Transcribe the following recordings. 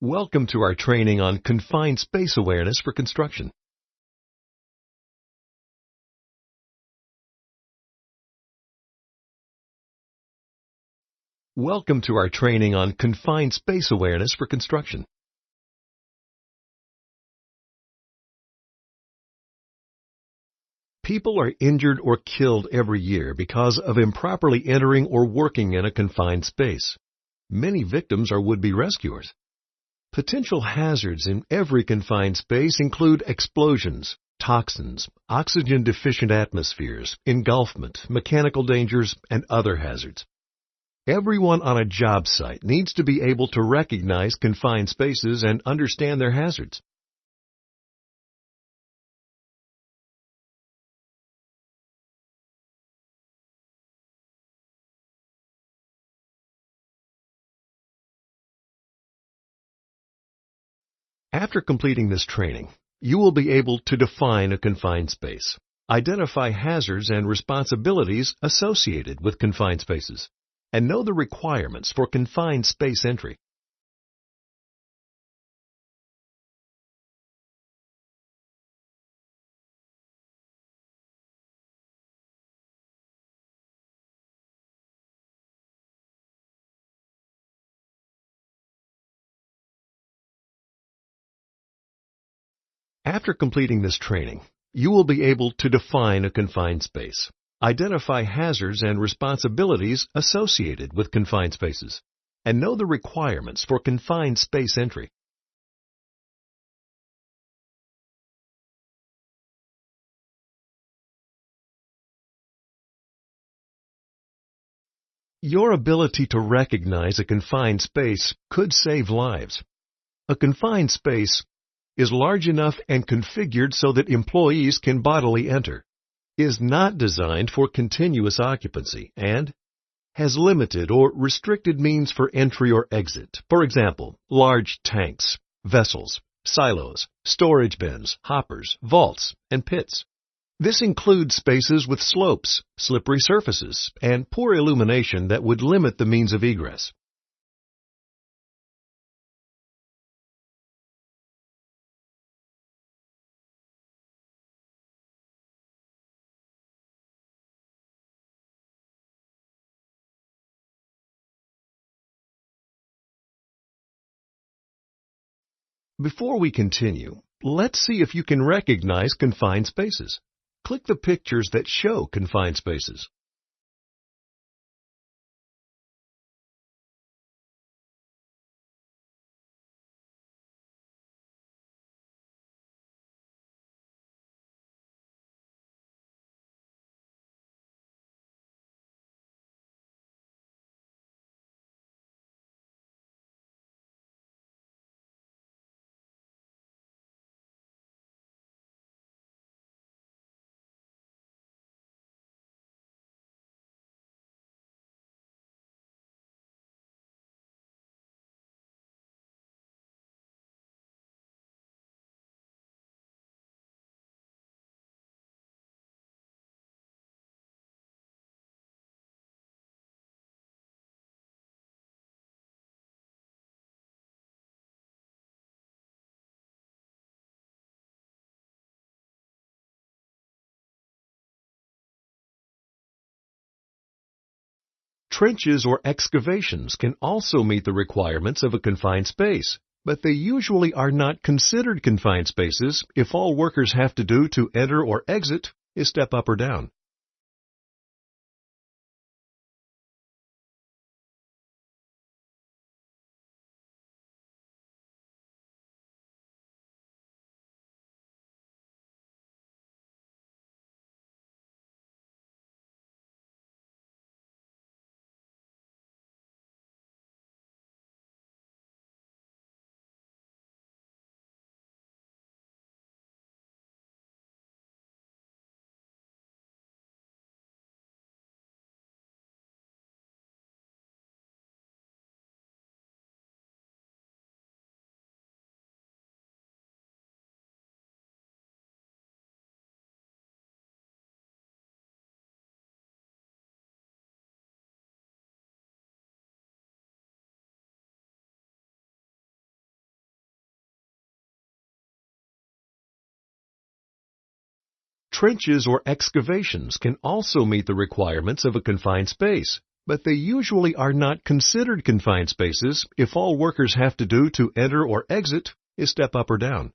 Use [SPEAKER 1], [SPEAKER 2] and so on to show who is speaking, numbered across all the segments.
[SPEAKER 1] Welcome to our training on confined space awareness for construction. Welcome to our training on confined space awareness for construction. People are injured or killed every year because of improperly entering or working in a confined space. Many victims are would-be rescuers. Potential hazards in every confined space include explosions, toxins, oxygen-deficient atmospheres, engulfment, mechanical dangers, and other hazards. Everyone on a job site needs to be able to recognize confined spaces and understand their hazards. After completing this training, you will be able to define a confined space, identify hazards and responsibilities associated with confined spaces, and know the requirements for confined space entry. After completing this training, you will be able to define a confined space, identify hazards and responsibilities associated with confined spaces, and know the requirements for confined space entry. Your ability to recognize a confined space could save lives. A confined space is large enough and configured so that employees can bodily enter, is not designed for continuous occupancy, and has limited or restricted means for entry or exit. For example, large tanks, vessels, silos, storage bins, hoppers, vaults, and pits. This includes spaces with slopes, slippery surfaces, and poor illumination that would limit the means of egress. Before we continue, let's see if you can recognize confined spaces. Click the pictures that show confined spaces. Trenches or excavations can also meet the requirements of a confined space, but they usually are not considered confined spaces if all workers have to do to enter or exit is step up or down. Trenches or excavations can also meet the requirements of a confined space, but they usually are not considered confined spaces if all workers have to do to enter or exit is step up or down.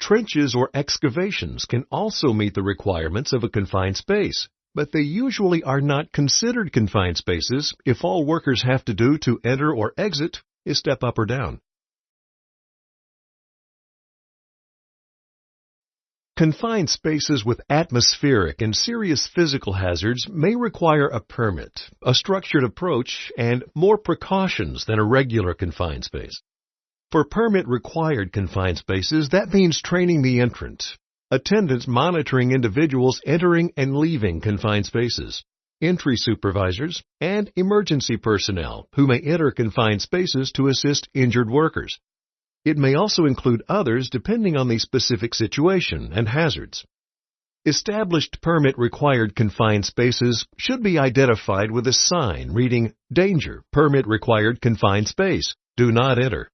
[SPEAKER 1] Trenches or excavations can also meet the requirements of a confined space, but they usually are not considered confined spaces if all workers have to do to enter or exit is step up or down. Confined spaces with atmospheric and serious physical hazards may require a permit, a structured approach, and more precautions than a regular confined space. For permit-required confined spaces, that means training the entrant, attendants monitoring individuals entering and leaving confined spaces, entry supervisors, and emergency personnel who may enter confined spaces to assist injured workers. It may also include others depending on the specific situation and hazards. Established permit-required confined spaces should be identified with a sign reading, "Danger, permit-required confined space. Do not enter."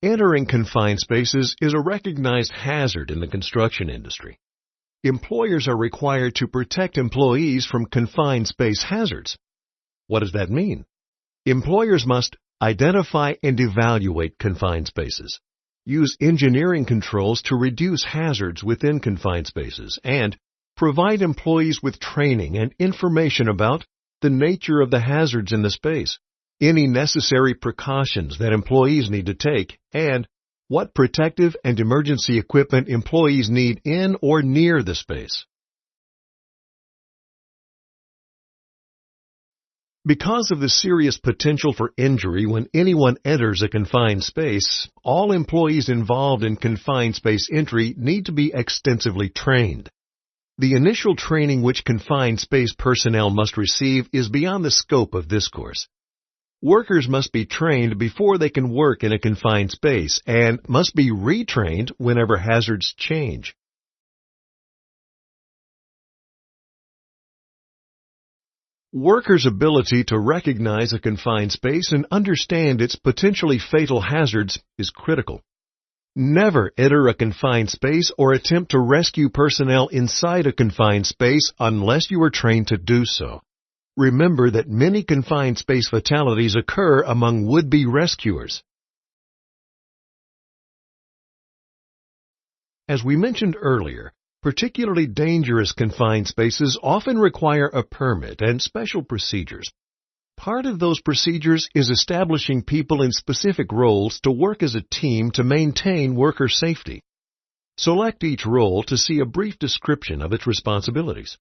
[SPEAKER 1] Entering confined spaces is a recognized hazard in the construction industry. Employers are required to protect employees from confined space hazards. What does that mean? Employers must identify and evaluate confined spaces, use engineering controls to reduce hazards within confined spaces, and provide employees with training and information about the nature of the hazards in the space, any necessary precautions that employees need to take, and what protective and emergency equipment employees need in or near the space. Because of the serious potential for injury when anyone enters a confined space, all employees involved in confined space entry need to be extensively trained. The initial training which confined space personnel must receive is beyond the scope of this course. Workers must be trained before they can work in a confined space and must be retrained whenever hazards change. Workers' ability to recognize a confined space and understand its potentially fatal hazards is critical. Never enter a confined space or attempt to rescue personnel inside a confined space unless you are trained to do so. Remember that many confined space fatalities occur among would-be rescuers. As we mentioned earlier, particularly dangerous confined spaces often require a permit and special procedures. Part of those procedures is establishing people in specific roles to work as a team to maintain worker safety. Select each role to see a brief description of its responsibilities.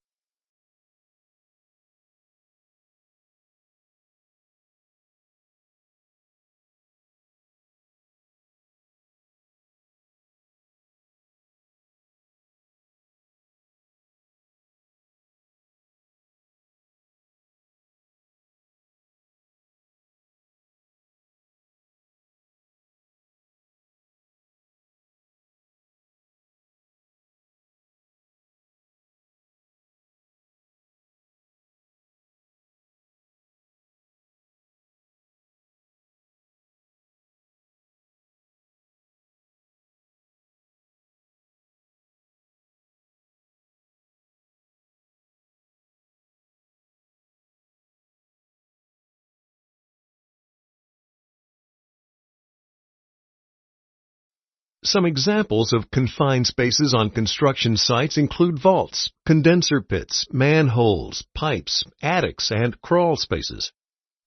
[SPEAKER 1] Some examples of confined spaces on construction sites include vaults, condenser pits, manholes, pipes, attics, and crawl spaces.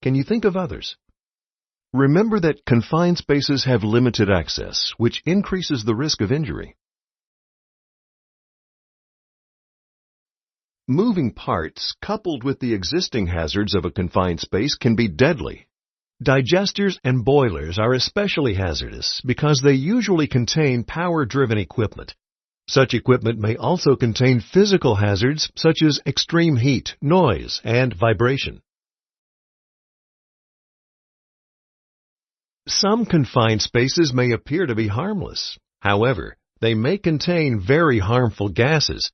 [SPEAKER 1] Can you think of others? Remember that confined spaces have limited access, which increases the risk of injury. Moving parts, coupled with the existing hazards of a confined space, can be deadly. Digesters and boilers are especially hazardous because they usually contain power-driven equipment. Such equipment may also contain physical hazards such as extreme heat, noise, and vibration. Some confined spaces may appear to be harmless. However, they may contain very harmful gases.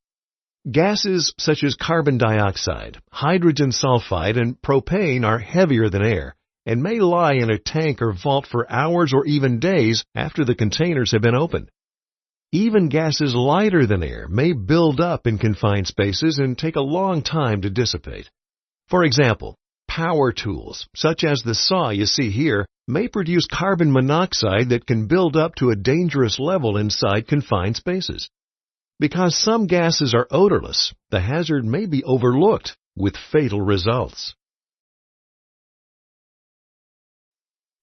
[SPEAKER 1] Gases such as carbon dioxide, hydrogen sulfide, and propane are heavier than air and may lie in a tank or vault for hours or even days after the containers have been opened. Even gases lighter than air may build up in confined spaces and take a long time to dissipate. For example, power tools, such as the saw you see here, may produce carbon monoxide that can build up to a dangerous level inside confined spaces. Because some gases are odorless, the hazard may be overlooked, with fatal results.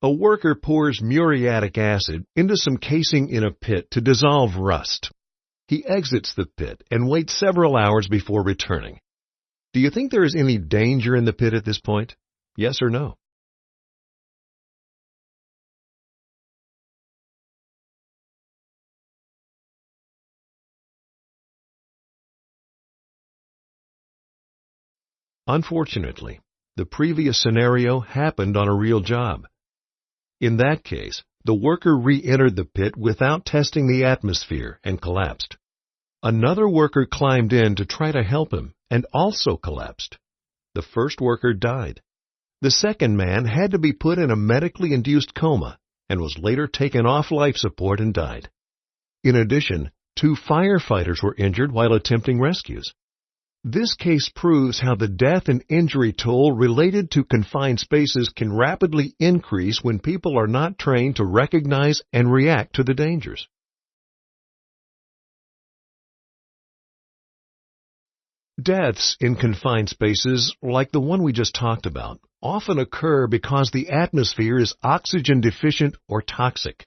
[SPEAKER 1] A worker pours muriatic acid into some casing in a pit to dissolve rust. He exits the pit and waits several hours before returning. Do you think there is any danger in the pit at this point? Yes or no? Unfortunately, the previous scenario happened on a real job. In that case, the worker re-entered the pit without testing the atmosphere and collapsed. Another worker climbed in to try to help him and also collapsed. The first worker died. The second man had to be put in a medically induced coma and was later taken off life support and died. In addition, 2 firefighters were injured while attempting rescues. This case proves how the death and injury toll related to confined spaces can rapidly increase when people are not trained to recognize and react to the dangers. Deaths in confined spaces, like the one we just talked about, often occur because the atmosphere is oxygen deficient or toxic.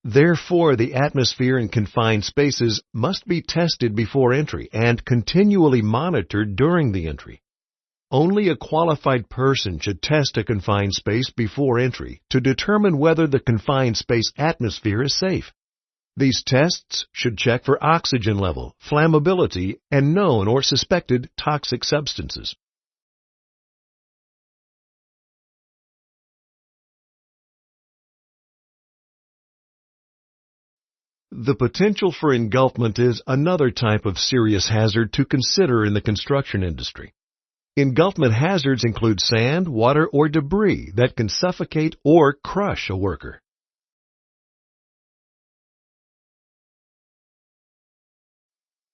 [SPEAKER 1] Therefore, the atmosphere in confined spaces must be tested before entry and continually monitored during the entry. Only a qualified person should test a confined space before entry to determine whether the confined space atmosphere is safe. These tests should check for oxygen level, flammability, and known or suspected toxic substances. The potential for engulfment is another type of serious hazard to consider in the construction industry. Engulfment hazards include sand, water, or debris that can suffocate or crush a worker.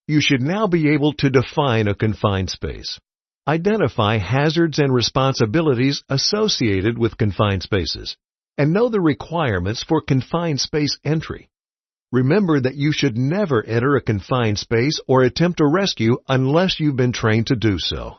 [SPEAKER 1] You should now be able to define a confined space. Identify hazards and responsibilities associated with confined spaces, and know the requirements for confined space entry. Remember that you should never enter a confined space or attempt a rescue unless you've been trained to do so.